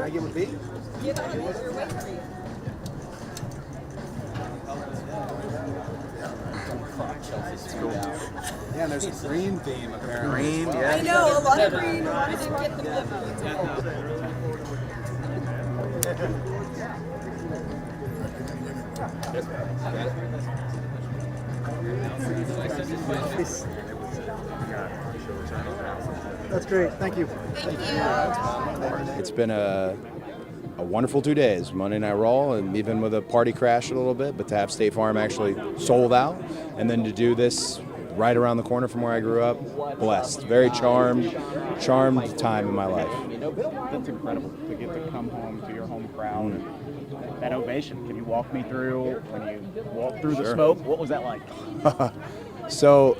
I get with B? Get on it. You're waiting for you. Yeah, and there's a green theme apparently. Green, as well. yeah. I know, a lot of green. I didn't get the memo. That's great. Thank you. Thank you. It's been a wonderful 2 days, Monday Night Raw, and even with a party crash a little bit, but to have State Farm actually sold out, and then to do this right around the corner from where I grew up, blessed. Very charmed time in my life. That's incredible to get to come home to your home crowd. And that ovation, can you walk me through when you walked through the smoke? What was that like? So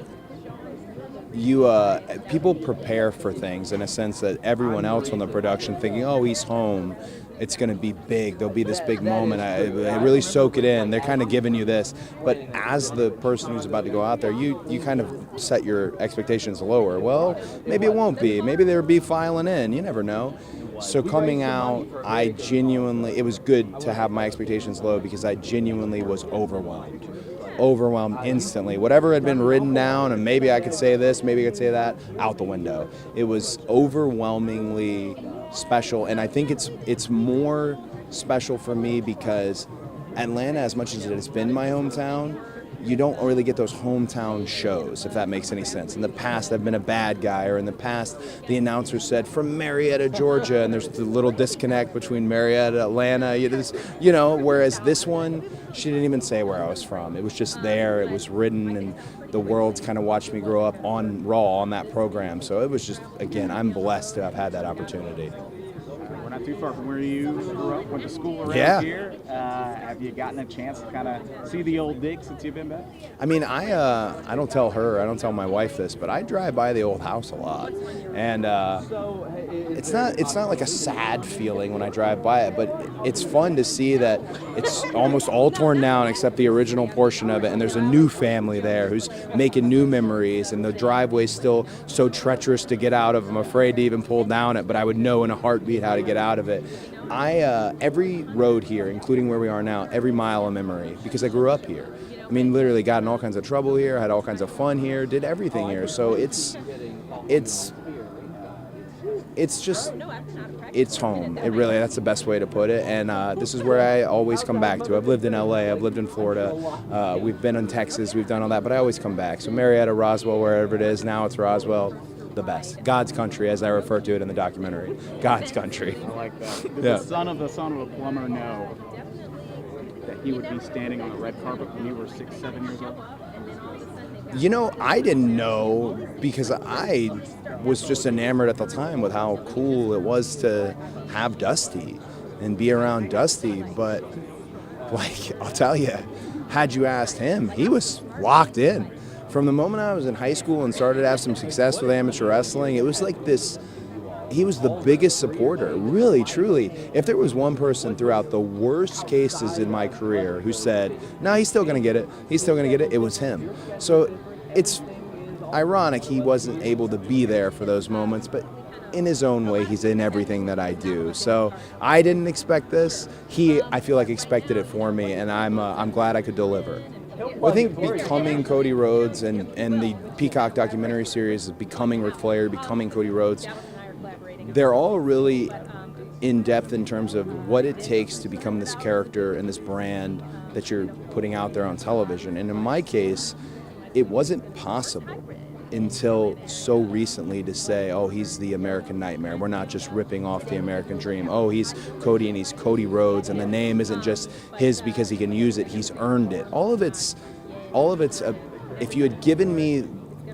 people prepare for things in a sense that everyone else on the production thinking, oh, he's home, it's going to be big, there'll be this big moment, I really soak it in, they're kind of giving you this, but as the person who's about to go out there, you kind of set your expectations lower. Well, maybe it won't be, maybe they'll be filing in, you never know. So coming out, it was good to have my expectations low because I genuinely was overwhelmed instantly. Whatever had been written down, and maybe I could say this, maybe I could say that, out the window. It was overwhelmingly special, and I think it's more special for me because Atlanta, as much as it has been my hometown, you don't really get those hometown shows, if that makes any sense. In the past, I've been a bad guy, or in the past, the announcer said, from Marietta, Georgia, and there's the little disconnect between Marietta, Atlanta, whereas this one, she didn't even say where I was from. It was just there, it was written, and the world's kind of watched me grow up on Raw, on that program. So it was just, again, I'm blessed to have had that opportunity. We're not too far from where you grew up, went to school around here. Have you gotten a chance to kind of see the old dig since you've been back? I mean, I don't tell my wife this, but I drive by the old house a lot, and it's not like a sad feeling when I drive by it, but it's fun to see that it's almost all torn down except the original portion of it, and there's a new family there who's making new memories, and the driveway's still so treacherous to get out of. I'm afraid to even pull down it, but I would know in a heartbeat how to get out of it. Every road here, including where we are now, every mile a memory because I grew up here. I mean, literally got in all kinds of trouble here, had all kinds of fun here, did everything here. So it's home. That's the best way to put it. And this is where I always come back to. I've lived in LA, I've lived in Florida, we've been in Texas, we've done all that, but I always come back. So Marietta, Roswell, wherever it is, now it's Roswell. The best. God's country, as I refer to it in the documentary. God's country. I like that. Did the son of a plumber know that he would be standing on the red carpet when you were 6, 7 years old? I didn't know because I was just enamored at the time with how cool it was to have Dusty and be around Dusty. But, I'll tell you, had you asked him, he was locked in. From the moment I was in high school and started to have some success with amateur wrestling, it was like this, he was the biggest supporter, really, truly. If there was one person throughout the worst cases in my career who said, no, he's still going to get it, it was him. So it's ironic he wasn't able to be there for those moments, but in his own way, he's in everything that I do. So I didn't expect this. I feel like expected it for me, and I'm glad I could deliver. Well, I think becoming Cody Rhodes and the Peacock documentary series, becoming Ric Flair, becoming Cody Rhodes, they're all really in depth in terms of what it takes to become this character and this brand that you're putting out there on television. And in my case, it wasn't possible until so recently to say, oh, he's the American Nightmare. We're not just ripping off the American Dream. Oh, he's Cody and he's Cody Rhodes, and the name isn't just his because he can use it. He's earned it. All of it's. If you had given me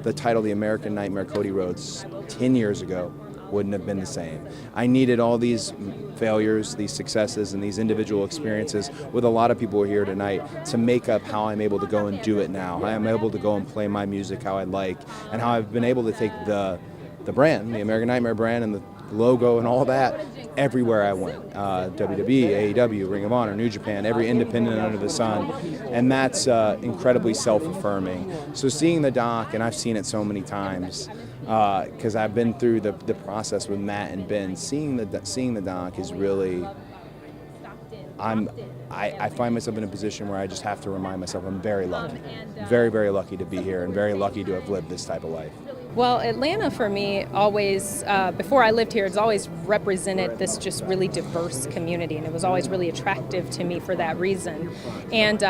the title, The American Nightmare, Cody Rhodes, 10 years ago, wouldn't have been the same. I needed all these failures, these successes, and these individual experiences with a lot of people here tonight to make up how I'm able to go and do it now. How I'm able to go and play my music how I like, and how I've been able to take the brand, the American Nightmare brand, and the logo and all that everywhere I went. WWE, AEW, Ring of Honor, New Japan, every independent under the sun. And that's incredibly self-affirming. So seeing the doc, and I've seen it so many times, because I've been through the process with Matt and Ben. Seeing the doc is really, I find myself in a position where I just have to remind myself I'm very lucky, very, very lucky to be here and very lucky to have lived this type of life. Well, Atlanta for me always, before I lived here, it's always represented this just really diverse community, and it was always really attractive to me for that reason. And,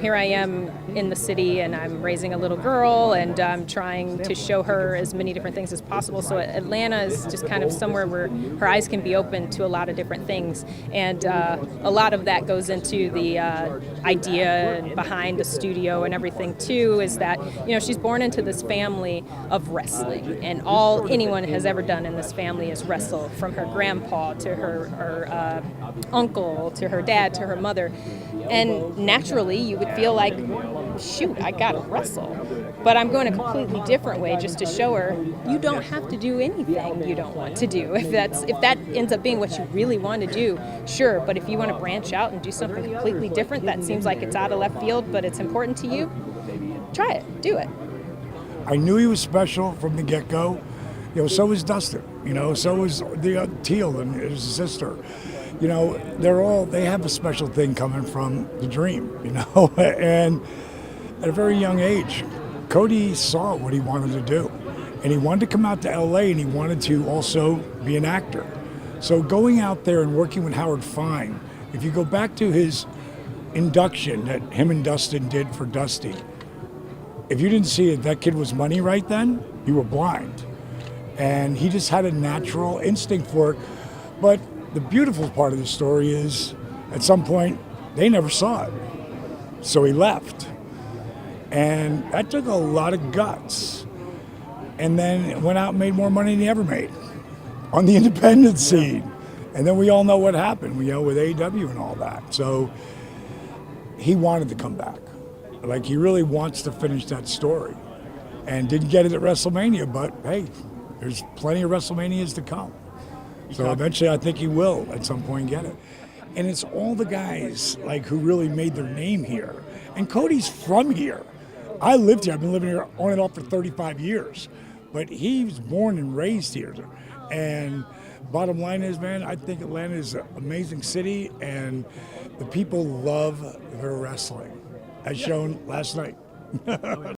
here I am in the city, and I'm raising a little girl, and I'm trying to show her as many different things as possible. So Atlanta is just kind of somewhere where her eyes can be open to a lot of different things. And a lot of that goes into the idea behind the studio and everything, too, is that, she's born into this family of wrestling, and all anyone has ever done in this family is wrestle, from her grandpa to her uncle to her dad to her mother, and naturally you would feel like, shoot, I gotta wrestle. But I'm going a completely different way, just to show her you don't have to do anything you don't want to do. If that ends up being what you really want to do, sure, but if you want to branch out and do something completely different that seems like it's out of left field but it's important to you, try it, do it. I knew he was special from the get-go. So was Dustin. So was the Teal and his sister. They have a special thing coming from the dream. And at a very young age, Cody saw what he wanted to do, and he wanted to come out to LA, and he wanted to also be an actor. So going out there and working with Howard Fine, if you go back to his induction that him and Dustin did for Dusty, if you didn't see it, that kid was money right then, you were blind. And he just had a natural instinct for it. But the beautiful part of the story is, at some point, they never saw it. So he left. And that took a lot of guts. And then went out and made more money than he ever made on the independent scene. And then we all know what happened, with AEW and all that. So he wanted to come back. Like, he really wants to finish that story, and didn't get it at WrestleMania, but hey, there's plenty of WrestleManias to come. So eventually I think he will at some point get it. And it's all the guys who really made their name here. And Cody's from here. I lived here. I've been living here on and off for 35 years. But he was born and raised here. And bottom line is, man, I think Atlanta is an amazing city, and the people love their wrestling, as shown last night.